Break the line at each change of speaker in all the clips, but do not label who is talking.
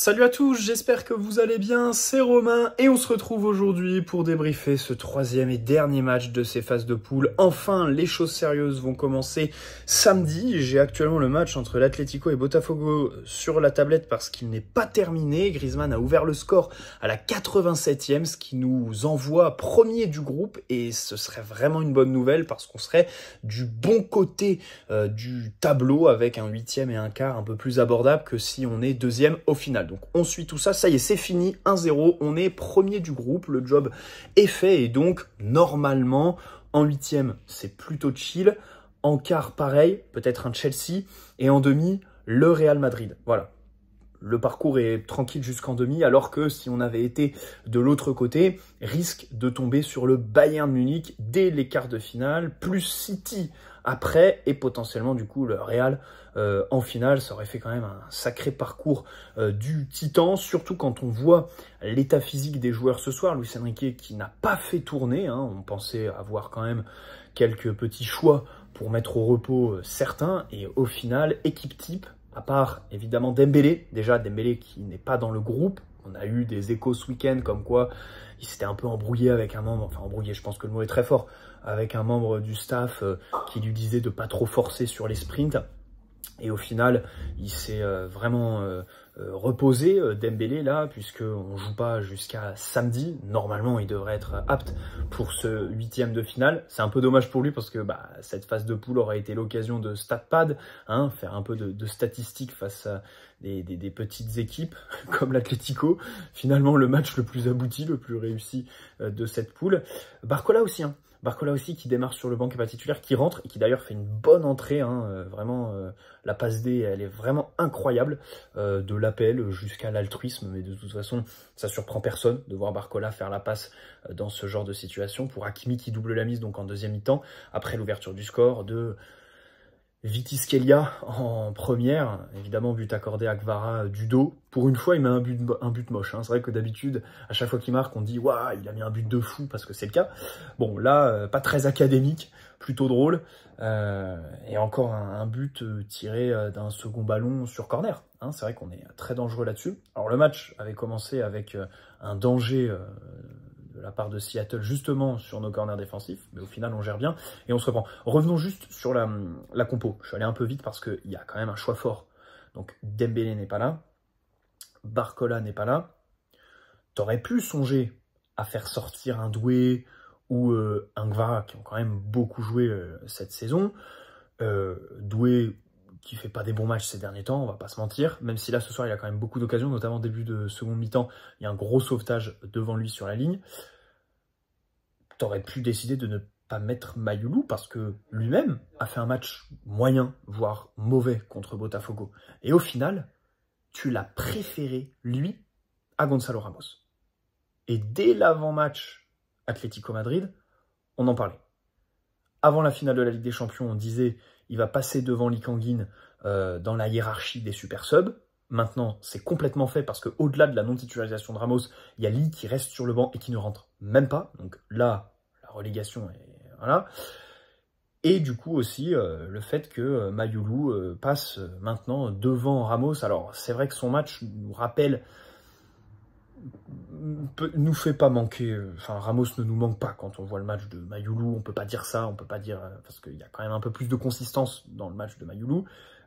Salut à tous, j'espère que vous allez bien, c'est Romain et on se retrouve aujourd'hui pour débriefer ce troisième et dernier match de ces phases de poule. Enfin, les choses sérieuses vont commencer samedi. J'ai actuellement le match entre l'Atlético et Botafogo sur la tablette parce qu'il n'est pas terminé. Griezmann a ouvert le score à la 87e, ce qui nous envoie premier du groupe et ce serait vraiment une bonne nouvelle parce qu'on serait du bon côté du tableau avec un huitième et un quart un peu plus abordable que si on est deuxième au final. Donc on suit tout ça, ça y est, c'est fini, 1-0, on est premier du groupe, le job est fait et donc normalement en huitième c'est plutôt chill, en quart pareil, peut-être un Chelsea et en demi le Real Madrid. Voilà. Le parcours est tranquille jusqu'en demi, alors que si on avait été de l'autre côté, risque de tomber sur le Bayern Munich dès les quarts de finale, plus City après, et potentiellement du coup le Real en finale. Ça aurait fait quand même un sacré parcours du Titan, surtout quand on voit l'état physique des joueurs ce soir. Luis Enrique qui n'a pas fait tourner, hein, on pensait avoir quand même quelques petits choix pour mettre au repos certains, et au final, équipe type, à part évidemment Dembélé, déjà Dembélé qui n'est pas dans le groupe. On a eu des échos ce week-end comme quoi il s'était un peu embrouillé avec un membre, enfin embrouillé, je pense que le mot est très fort, avec un membre du staff qui lui disait de pas trop forcer sur les sprints. Et au final, il s'est vraiment reposé, Dembélé, là, puisqu'on ne joue pas jusqu'à samedi. Normalement, il devrait être apte pour ce huitième de finale. C'est un peu dommage pour lui parce que cette phase de poule aurait été l'occasion de StatPad, hein, faire un peu de statistiques face à des petites équipes comme l'Atlético. Finalement, le match le plus abouti, le plus réussi de cette poule. Barcola aussi, hein. Barcola aussi qui démarre sur le banc, qui est pas titulaire, qui rentre et qui d'ailleurs fait une bonne entrée, hein, vraiment la passe D elle est vraiment incroyable, de l'appel jusqu'à l'altruisme, mais de toute façon ça surprend personne de voir Barcola faire la passe dans ce genre de situation, pour Hakimi qui double la mise donc en deuxième mi-temps, après l'ouverture du score de Vitiskelia en première, évidemment but accordé à Kvara du dos. Pour une fois, il met un but moche, hein. C'est vrai que d'habitude, à chaque fois qu'il marque, on dit « Waouh, il a mis un but de fou » parce que c'est le cas. Bon, là, pas très académique, plutôt drôle. Et encore un but tiré d'un second ballon sur corner, hein. C'est vrai qu'on est très dangereux là-dessus. Alors le match avait commencé avec un danger de la part de Seattle, justement sur nos corners défensifs, mais au final on gère bien et on se reprend. Revenons juste sur la compo. Je suis allé un peu vite parce qu'il y a quand même un choix fort. Donc Dembélé n'est pas là, Barcola n'est pas là. T'aurais pu songer à faire sortir un Doué ou un Kvara qui ont quand même beaucoup joué cette saison. Doué qui fait pas des bons matchs ces derniers temps, on va pas se mentir, même si là ce soir il a quand même beaucoup d'occasions, notamment au début de seconde mi-temps, il y a un gros sauvetage devant lui sur la ligne. T'aurais pu décider de ne pas mettre Mayulu parce que lui-même a fait un match moyen, voire mauvais contre Botafogo. Et au final, tu l'as préféré, lui, à Gonzalo Ramos. Et dès l'avant-match Atlético Madrid, on en parlait. Avant la finale de la Ligue des Champions, on disait il va passer devant Lee Kang-in dans la hiérarchie des super subs. Maintenant, c'est complètement fait parce qu'au-delà de la non-titularisation de Ramos, il y a Lee qui reste sur le banc et qui ne rentre même pas. Donc là, la relégation est... Voilà. Et du coup aussi, le fait que Mayulu passe maintenant devant Ramos. Alors, c'est vrai que son match nous rappelle... nous fait pas manquer, enfin Ramos ne nous manque pas quand on voit le match de Mayulu, on peut pas dire ça, on peut pas dire, parce qu'il y a quand même un peu plus de consistance dans le match de Mayulu,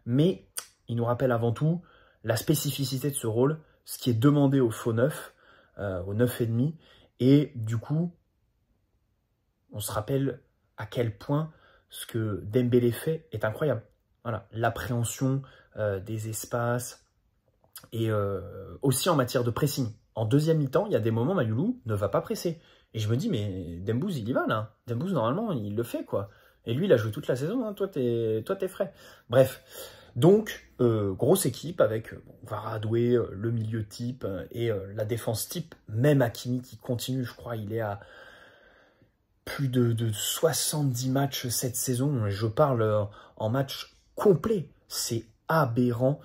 mais il nous rappelle avant tout la spécificité de ce rôle, ce qui est demandé au faux neuf, au 9,5, et du coup, on se rappelle à quel point ce que Dembélé fait est incroyable. Voilà, l'appréhension des espaces, et aussi en matière de pressing. En deuxième mi-temps, il y a des moments, Mayulu ne va pas presser. Et je me dis, mais Dembouz, il y va, là. Dembouz, normalement, il le fait, quoi. Et lui, il a joué toute la saison, hein. Toi, t'es frais. Bref. Donc, grosse équipe avec Kvara, Doué, le milieu type et la défense type. Même Hakimi qui continue, je crois, il est à plus de 70 matchs cette saison. Je parle en match complet. C'est aberrant.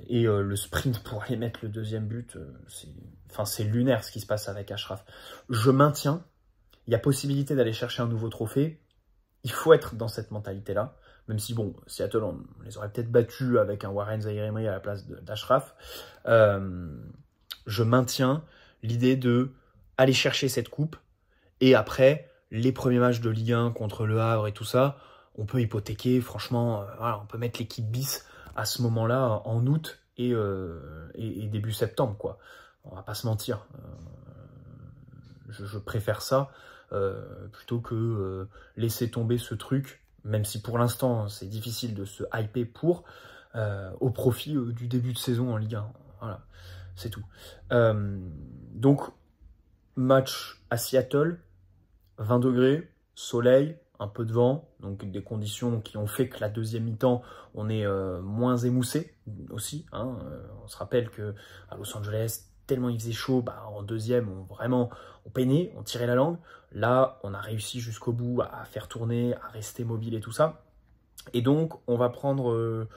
Et le sprint pour aller mettre le deuxième but, c'est lunaire ce qui se passe avec Achraf. Je maintiens, il y a possibilité d'aller chercher un nouveau trophée. Il faut être dans cette mentalité-là. même si bon, Seattle, on les aurait peut-être battus avec un Warren Zaïre-Emery à la place d'Ashraf, je maintiens l'idée de aller chercher cette coupe, et après, les premiers matchs de Ligue 1 contre Le Havre et tout ça, on peut hypothéquer, franchement, voilà, on peut mettre l'équipe bis à ce moment-là, en août et début septembre, quoi. On va pas se mentir. Je préfère ça plutôt que laisser tomber ce truc, même si pour l'instant, c'est difficile de se hyper pour, au profit du début de saison en Ligue 1. Voilà, c'est tout. Donc, match à Seattle, 20 degrés, soleil, un peu de vent, donc des conditions qui ont fait que la deuxième mi-temps, on est moins émoussé aussi. Hein. On se rappelle que à Los Angeles, tellement il faisait chaud, bah, en deuxième, on peinait, on tirait la langue. Là, on a réussi jusqu'au bout à faire tourner, à rester mobile et tout ça. Et donc, on va prendre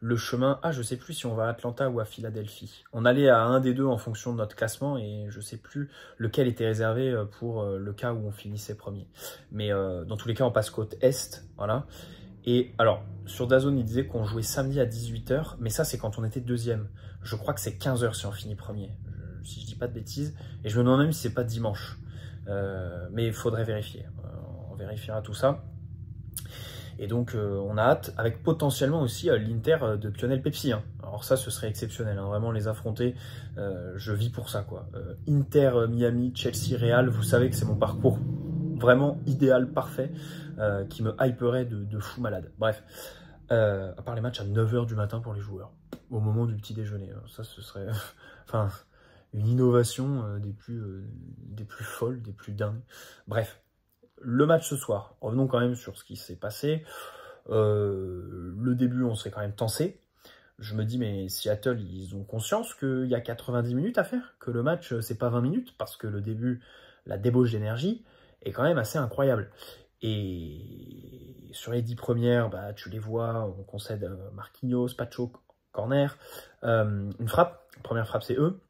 le chemin, je sais plus si on va à Atlanta ou à Philadelphie. On allait à un des deux en fonction de notre classement et je sais plus lequel était réservé pour le cas où on finissait premier. Mais dans tous les cas, on passe côte Est, voilà. Et alors, sur DAZN, il disait qu'on jouait samedi à 18 h, mais ça, c'est quand on était deuxième. Je crois que c'est 15 h si on finit premier, si je dis pas de bêtises. Et je me demande même si c'est pas dimanche. Mais il faudrait vérifier. On vérifiera tout ça. Et donc, on a hâte, avec potentiellement aussi l'Inter de Lionel Pepsi. Hein. Alors ça, ce serait exceptionnel. Hein. Vraiment, les affronter, je vis pour ça, quoi. Inter, Miami, Chelsea, Real, vous savez que c'est mon parcours vraiment idéal, parfait, qui me hyperait de fou malade. Bref, à part les matchs à 9 h du matin pour les joueurs, au moment du petit déjeuner. Ça, ce serait enfin, une innovation des plus folles, des plus dingues. Bref. Le match ce soir, revenons quand même sur ce qui s'est passé. Le début, on s'est quand même tensé. Je me dis, mais Seattle, ils ont conscience qu'il y a 90 minutes à faire, que le match, c'est pas 20 minutes, parce que le début, la débauche d'énergie est quand même assez incroyable. Et sur les 10 premières, bah, tu les vois, on concède Marquinhos, Pacho, corner, une frappe. La première frappe, c'est eux.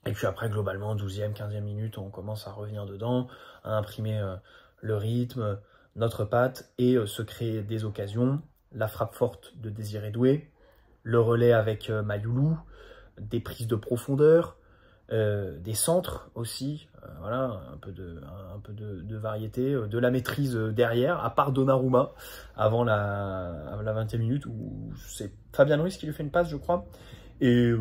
Et puis après, globalement, 12e, 15e minute, on commence à revenir dedans, à imprimer le rythme, notre patte, et se créer des occasions. La frappe forte de Désiré Doué, le relais avec Mayoulou, des prises de profondeur, des centres aussi, voilà, un peu de variété, de la maîtrise derrière, à part Donnarumma, avant la 20e minute, où c'est Fabien Ruiz qui lui fait une passe, je crois, et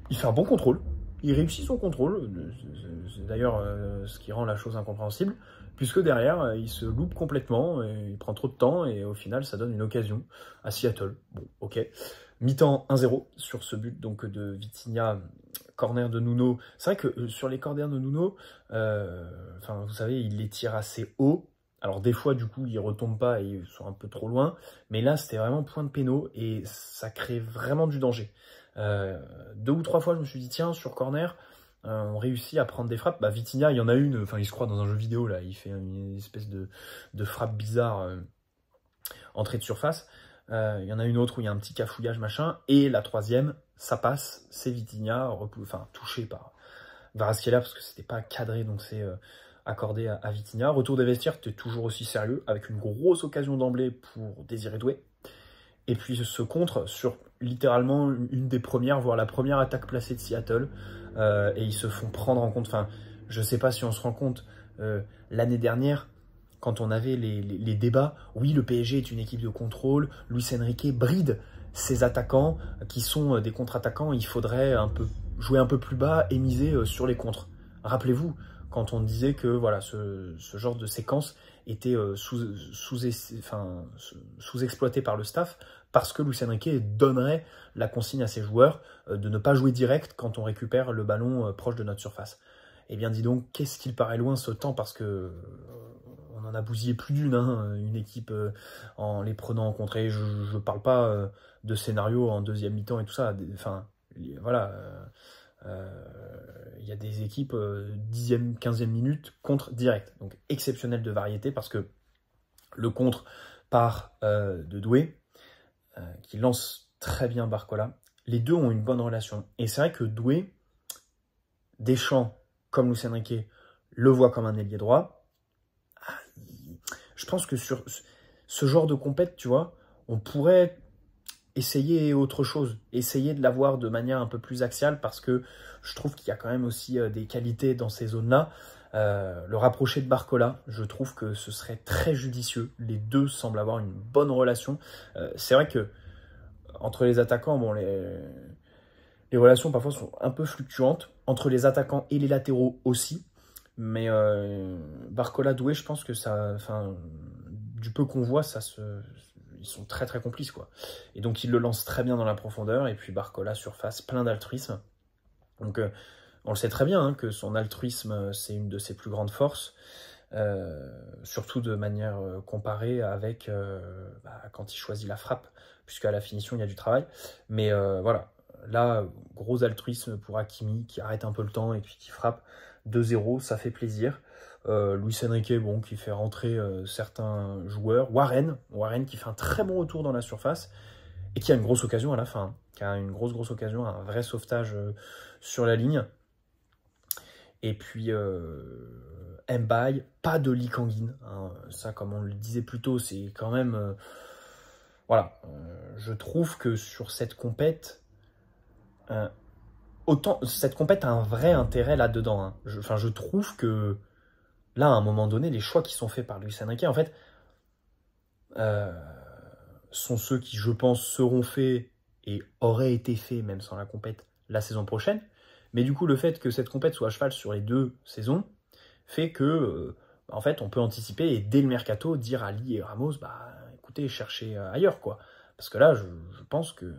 il fait un bon contrôle. Il réussit son contrôle, c'est d'ailleurs ce qui rend la chose incompréhensible, puisque derrière, il se loupe complètement, et il prend trop de temps, et au final, ça donne une occasion à Seattle. Bon, ok. Mi-temps 1-0 sur ce but donc de Vitinha, corner de Nuno. C'est vrai que sur les corners de Nuno, vous savez, il les tire assez haut. Alors des fois, du coup, ils retombent pas et ils sont un peu trop loin, mais là, c'était vraiment point de péno, et ça crée vraiment du danger. 2 ou 3 fois, je me suis dit, tiens, sur corner, on réussit à prendre des frappes. Bah, Vitinha, il y en a une, il se croit dans un jeu vidéo, là, il fait une espèce de frappe bizarre, entrée de surface. Il y en a une autre où il y a un petit cafouillage, machin, et la troisième, ça passe, c'est Vitinha, touché par Kvaratskhelia, parce que c'était pas cadré, donc c'est accordé à Vitinha. Retour des vestiaires, tu es toujours aussi sérieux, avec une grosse occasion d'emblée pour Désiré Doué. Et puis ce contre sur littéralement une des premières, voire la première attaque placée de Seattle. Et ils se font prendre en compte. Enfin, je sais pas si on se rend compte, l'année dernière, quand on avait les débats, oui, le PSG est une équipe de contrôle, Luis Enrique bride ses attaquants qui sont des contre-attaquants, il faudrait jouer un peu plus bas et miser sur les contres. Rappelez-vous, quand on disait que voilà, ce genre de séquence était sous-exploité par le staff, parce que Luis Enrique donnerait la consigne à ses joueurs de ne pas jouer direct quand on récupère le ballon proche de notre surface. Eh bien, dis donc, qu'est-ce qu'il paraît loin ce temps, parce que on en a bousillé plus d'une, hein, une équipe en les prenant en contre. Et je ne parle pas de scénario en deuxième mi-temps et tout ça. Enfin, voilà, il y a des équipes 10e, 15e minute contre direct. Donc, exceptionnel de variété, parce que le contre part de Doué, qui lance très bien Barcola. Les deux ont une bonne relation. Et c'est vrai que Doué, Deschamps, comme Luis Enrique, le voit comme un ailier droit. Je pense que sur ce genre de compète, tu vois, on pourrait essayer autre chose, essayer de l'avoir de manière un peu plus axiale, parce que je trouve qu'il y a quand même aussi des qualités dans ces zones-là. Le rapprocher de Barcola, je trouve que ce serait très judicieux. Les deux semblent avoir une bonne relation. C'est vrai que entre les attaquants, bon, les relations parfois sont un peu fluctuantes. Entre les attaquants et les latéraux aussi. Mais Barcola, Doué, je pense que ça, enfin, du peu qu'on voit, ils sont très très complices, quoi. Et donc ils le lancent très bien dans la profondeur. Et puis Barcola surface, plein d'altruisme. Donc on le sait très bien, hein, que son altruisme, c'est une de ses plus grandes forces. Surtout de manière comparée avec quand il choisit la frappe, puisqu'à la finition il y a du travail. Mais voilà, là, gros altruisme pour Hakimi, qui arrête un peu le temps et puis qui frappe 2-0, ça fait plaisir. Luis Enrique, bon, qui fait rentrer certains joueurs. Warren qui fait un très bon retour dans la surface et qui a une grosse occasion à la fin, hein, qui a une grosse occasion, un vrai sauvetage sur la ligne. Et puis Mbaye, pas de Lee Kang-in, hein. Ça, comme on le disait plus tôt, c'est quand même... voilà, je trouve que sur cette compète, autant cette compète a un vrai intérêt là-dedans, hein. Je trouve que là, à un moment donné, les choix qui sont faits par Luis Enrique, en fait, sont ceux qui, je pense, seront faits et auraient été faits, même sans la compète, la saison prochaine. Mais du coup, le fait que cette compète soit à cheval sur les 2 saisons fait que, en fait, on peut anticiper et dès le mercato dire à Lee et Ramos, écoutez, cherchez ailleurs, quoi. Parce que là, je pense que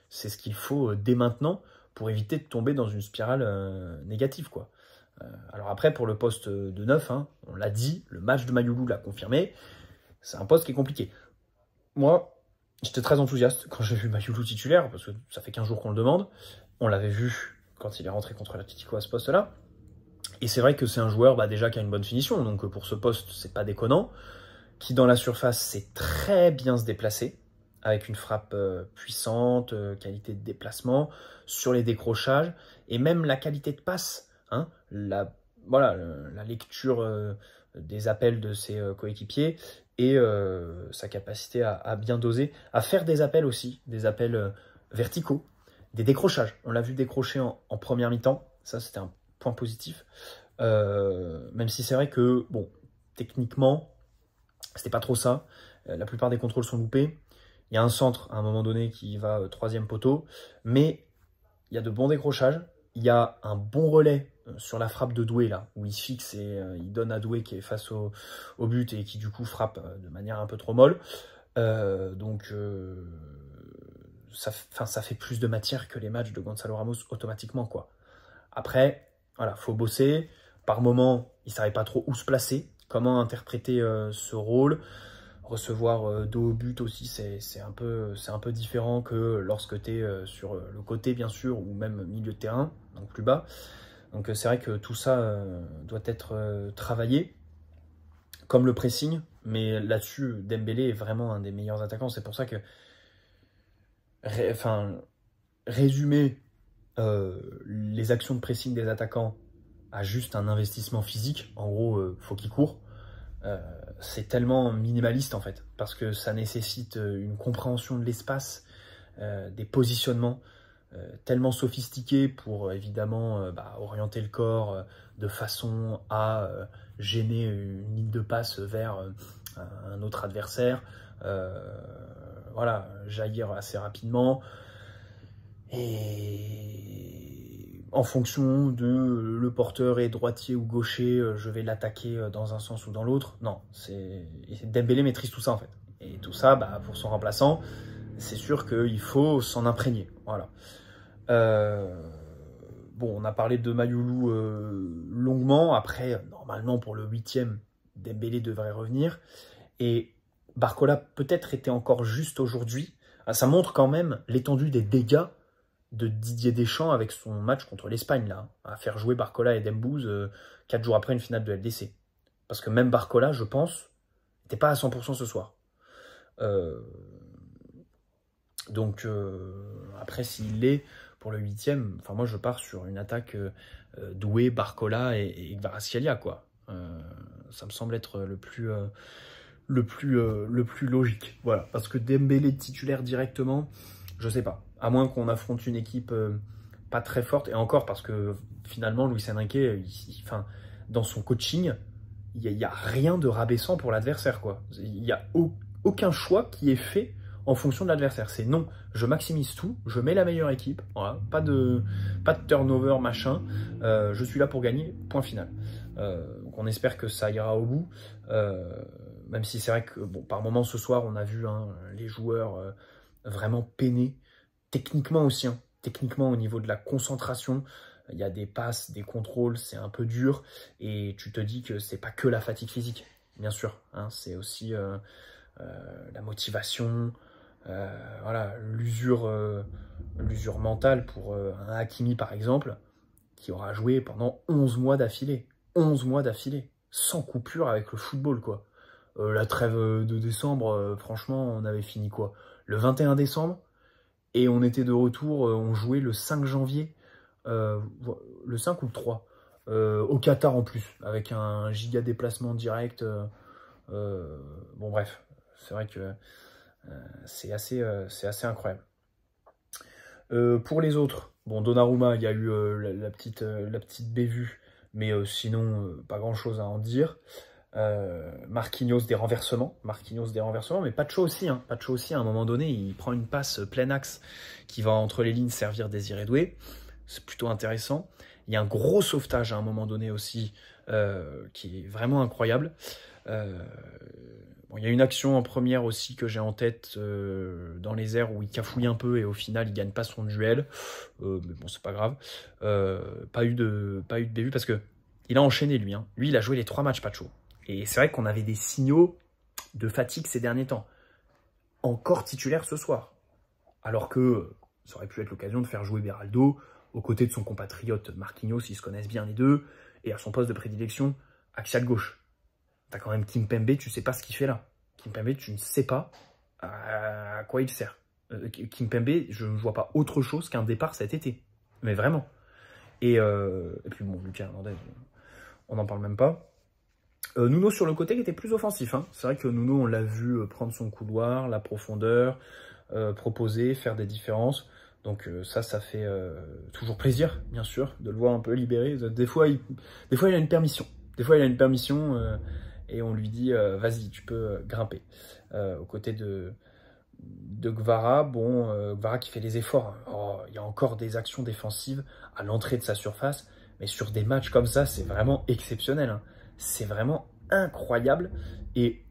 c'est ce qu'il faut dès maintenant pour éviter de tomber dans une spirale négative, quoi. Alors après, pour le poste de 9, hein, on l'a dit, le match de Mayulu l'a confirmé, c'est un poste qui est compliqué. Moi, j'étais très enthousiaste quand j'ai vu Mayulu titulaire, parce que ça fait 15 jours qu'on le demande. On l'avait vu quand il est rentré contre l'Atlético à ce poste-là. Et c'est vrai que c'est un joueur déjà qui a une bonne finition, donc pour ce poste, c'est pas déconnant, qui dans la surface sait très bien se déplacer, avec une frappe puissante, qualité de déplacement, sur les décrochages, et même la qualité de passe, hein, la lecture des appels de ses coéquipiers, et sa capacité à bien doser, à faire des appels aussi, des appels verticaux, des décrochages. On l'a vu décrocher en première mi-temps, ça c'était un point positif, même si c'est vrai que, bon, techniquement, c'était pas trop ça, la plupart des contrôles sont loupés, il y a un centre à un moment donné qui va 3e poteau, mais il y a de bons décrochages, il y a un bon relais sur la frappe de Doué, là, où il se fixe et il donne à Doué qui est face au but et qui du coup frappe de manière un peu trop molle, donc ça fait plus de matière que les matchs de Gonzalo Ramos automatiquement, quoi. Après, voilà, faut bosser. Par moment, il ne savait pas trop où se placer, comment interpréter ce rôle. Recevoir dos au but aussi, c'est un peu différent que lorsque tu es sur le côté, bien sûr, ou même milieu de terrain, donc plus bas. Donc c'est vrai que tout ça doit être travaillé, comme le pressing. Mais là-dessus, Dembélé est vraiment un des meilleurs attaquants. C'est pour ça que, résumer les actions de pressing des attaquants à juste un investissement physique, en gros, faut qu'ils courent. C'est tellement minimaliste en fait, parce que ça nécessite une compréhension de l'espace, des positionnements tellement sophistiqués pour évidemment orienter le corps de façon à gêner une ligne de passe vers un autre adversaire, voilà, jaillir assez rapidement. Et en fonction de le porteur est droitier ou gaucher, je vais l'attaquer dans un sens ou dans l'autre. Non, Dembélé maîtrise tout ça en fait. Et tout ça, pour son remplaçant, c'est sûr qu'il faut s'en imprégner. Voilà. Bon, on a parlé de Mayulu longuement. Après, normalement, pour le 8e, Dembélé devrait revenir. Et Barcola peut-être était encore juste aujourd'hui. Ça montre quand même l'étendue des dégâts de Didier Deschamps avec son match contre l'Espagne, là, à faire jouer Barcola et Dembouz 4 jours après une finale de LDC. Parce que même Barcola, je pense, n'était pas à 100% ce soir. Donc, après, s'il l'est pour le 8e, enfin moi je pars sur une attaque Doué, Barcola et Kvaratskhelia, quoi. Ça me semble être le plus le plus logique. Voilà, parce que Dembélé titulaire directement, je sais pas. À moins qu'on affronte une équipe pas très forte, et encore parce que finalement, Luis Enrique, enfin, dans son coaching, il y a rien de rabaissant pour l'adversaire, quoi. Il n'y a aucun choix qui est fait en fonction de l'adversaire. C'est non, je maximise tout, je mets la meilleure équipe, voilà, pas de turnover, machin, je suis là pour gagner, point final. Donc on espère que ça ira au bout, même si c'est vrai que bon, par moments ce soir on a vu les joueurs vraiment peiner, techniquement aussi, techniquement au niveau de la concentration. Il y a des passes, des contrôles, c'est un peu dur, et tu te dis que c'est pas que la fatigue physique, bien sûr, c'est aussi la motivation, voilà, l'usure mentale pour un Hakimi par exemple, qui aura joué pendant 11 mois d'affilée. 11 mois d'affilée, sans coupure avec le football, quoi. La trêve de décembre, franchement, on avait fini quoi? Le 21 décembre, et on était de retour, on jouait le 5 janvier, le 5 ou le 3, au Qatar en plus, avec un giga déplacement direct. Bon bref, c'est vrai que c'est assez incroyable. Pour les autres, bon, Donnarumma, il y a eu la petite bévue, mais sinon, pas grand-chose à en dire. Marquinhos des renversements, mais Pacho aussi, Pacho aussi, à un moment donné, il prend une passe plein axe qui va entre les lignes servir Désiré Doué. C'est plutôt intéressant. Il y a un gros sauvetage à un moment donné aussi, qui est vraiment incroyable. Bon, il y a une action en première aussi que j'ai en tête dans les airs où il cafouille un peu et au final il gagne pas son duel. Mais bon, c'est pas grave. Pas eu de bévue parce que il a enchaîné lui. Lui, il a joué les 3 matchs Pacho. Et c'est vrai qu'on avait des signaux de fatigue ces derniers temps. Encore titulaire ce soir. Alors que ça aurait pu être l'occasion de faire jouer Beraldo aux côtés de son compatriote Marquinhos, ils se connaissent bien les deux, et à son poste de prédilection, axial gauche. T'as quand même Kimpembe, tu sais pas ce qu'il fait là. Kimpembe, tu ne sais pas à quoi il sert. Kimpembe, je ne vois pas autre chose qu'un départ cet été. Mais vraiment. Et puis bon, Lucas Hernandez, on n'en parle même pas. Nuno sur le côté qui était plus offensif. C'est vrai que Nuno, on l'a vu prendre son couloir, la profondeur, proposer, faire des différences. Donc ça fait toujours plaisir, bien sûr, de le voir un peu libéré. Des fois, il a une permission. Et on lui dit vas-y, tu peux grimper. Aux côtés de Guevara, bon, Guevara qui fait les efforts. Oh, il y a encore des actions défensives à l'entrée de sa surface, mais sur des matchs comme ça, c'est vraiment exceptionnel. C'est vraiment incroyable. Et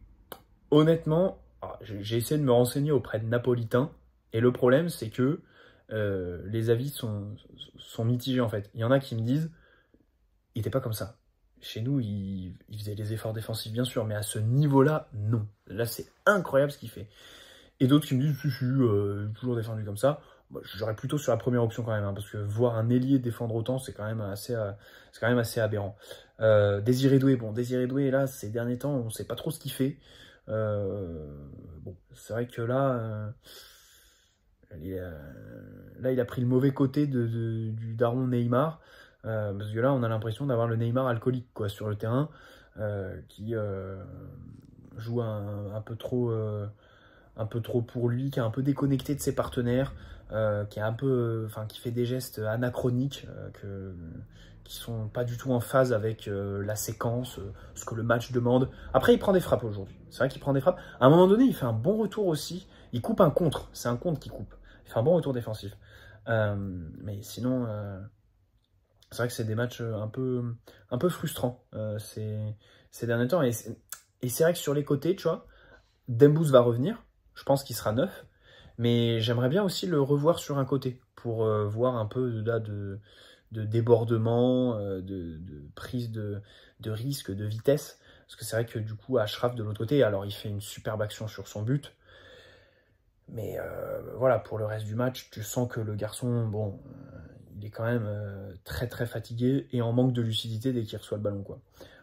honnêtement, j'ai essayé de me renseigner auprès de Napolitains, et le problème, c'est que les avis sont mitigés en fait. Il y en a qui me disent, il n'était pas comme ça. Chez nous, il faisait des efforts défensifs, bien sûr, mais à ce niveau-là, non. Là, c'est incroyable ce qu'il fait. Et d'autres qui me disent, si, toujours défendu comme ça. J'aurais plutôt sur la première option quand même, parce que voir un ailier défendre autant, c'est quand même assez aberrant. Désiré Doué, là, ces derniers temps, on ne sait pas trop ce qu'il fait. Bon, c'est vrai que là, il a pris le mauvais côté du daron Neymar. Parce que là, on a l'impression d'avoir le Neymar alcoolique quoi, sur le terrain, qui joue un peu trop pour lui, qui est un peu déconnecté de ses partenaires, qui fait des gestes anachroniques, qui sont pas du tout en phase avec la séquence, ce que le match demande. Après, il prend des frappes aujourd'hui. C'est vrai qu'il prend des frappes. À un moment donné, il fait un bon retour aussi. Il coupe un contre. C'est un contre qui coupe. Il fait un bon retour défensif. Mais sinon... c'est vrai que c'est des matchs un peu frustrants ces derniers temps. Et c'est vrai que sur les côtés, tu vois, Dembous va revenir. Je pense qu'il sera neuf. Mais j'aimerais bien aussi le revoir sur un côté pour voir un peu là, de débordement, de prise de risque, de vitesse. Parce que c'est vrai que du coup, Achraf de l'autre côté, alors il fait une superbe action sur son but. Mais voilà, pour le reste du match, tu sens que le garçon, bon... il est quand même très très fatigué et en manque de lucidité dès qu'il reçoit le ballon, quoi.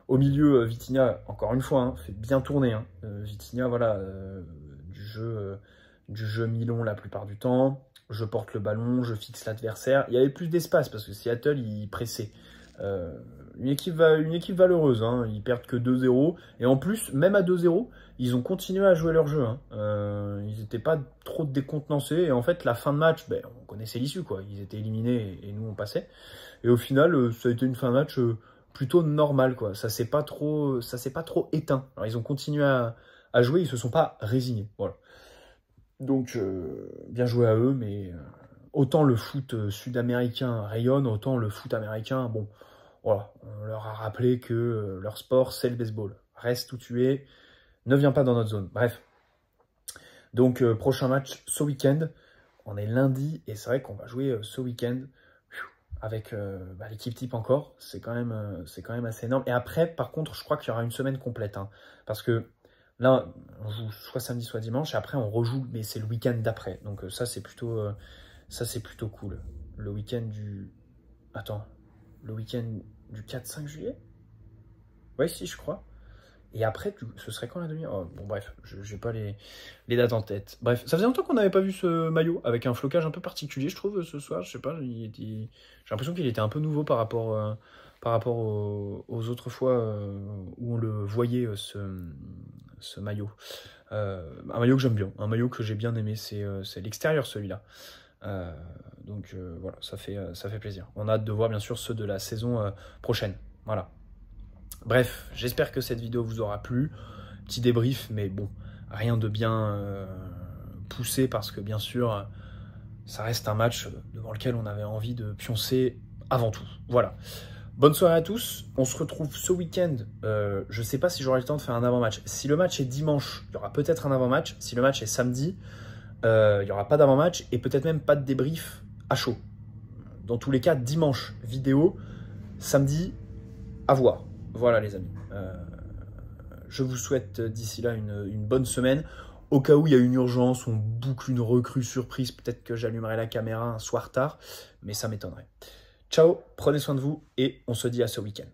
Au milieu, Vitinha, encore une fois, fait bien tourner. Vitinha, voilà, du jeu mi-long la plupart du temps. Je porte le ballon, je fixe l'adversaire. Il y avait plus d'espace parce que Seattle, il pressait. Une équipe valeureuse, hein. Ils perdent que 2-0. Et en plus, même à 2-0, ils ont continué à jouer leur jeu. Hein. Ils n'étaient pas trop décontenancés. Et en fait, la fin de match, ben, on connaissait l'issue, quoi. Ils étaient éliminés et nous, on passait. Et au final, ça a été une fin de match plutôt normale, quoi. Ça s'est pas trop éteint. Alors, ils ont continué à jouer, ils se sont pas résignés. Voilà. Donc, bien joué à eux, mais autant le foot sud-américain rayonne, autant le foot américain, bon, voilà, on leur a rappelé que leur sport, c'est le baseball. Reste où tu es, ne viens pas dans notre zone. Bref. Donc, prochain match ce week-end. On est lundi, et c'est vrai qu'on va jouer ce week-end avec l'équipe type encore. C'est quand même assez énorme. Et après, par contre, je crois qu'il y aura une semaine complète. Hein, parce que là, on joue soit samedi, soit dimanche, et après, on rejoue, mais c'est le week-end d'après. Donc, ça, c'est plutôt cool. Le week-end du... Attends, le week-end du 4-5 juillet? Ouais, si, je crois. Et après, ce serait quand la demi? Oh, bon, bref, j'ai pas les dates en tête. Bref, ça faisait longtemps qu'on n'avait pas vu ce maillot, avec un flocage un peu particulier, je trouve, ce soir. Je sais pas, j'ai l'impression qu'il était un peu nouveau par rapport aux autres fois où on le voyait, ce maillot. Un maillot que j'aime bien, un maillot que j'ai bien aimé, c'est l'extérieur, celui-là. Donc voilà, ça fait plaisir. On a hâte de voir bien sûr ceux de la saison prochaine. Voilà. Bref, j'espère que cette vidéo vous aura plu. Petit débrief, mais bon, rien de bien poussé parce que bien sûr, ça reste un match devant lequel on avait envie de pioncer avant tout. Voilà. Bonne soirée à tous. On se retrouve ce week-end. Je ne sais pas si j'aurai le temps de faire un avant-match. Si le match est dimanche, il y aura peut-être un avant-match. Si le match est samedi, il n'y aura pas d'avant-match et peut-être même pas de débrief à chaud. Dans tous les cas, dimanche, vidéo. Samedi, à voir. Voilà les amis. Je vous souhaite d'ici là une bonne semaine. Au cas où il y a une urgence, on boucle une recrue surprise, peut-être que j'allumerai la caméra un soir tard, mais ça m'étonnerait. Ciao, prenez soin de vous et on se dit à ce week-end.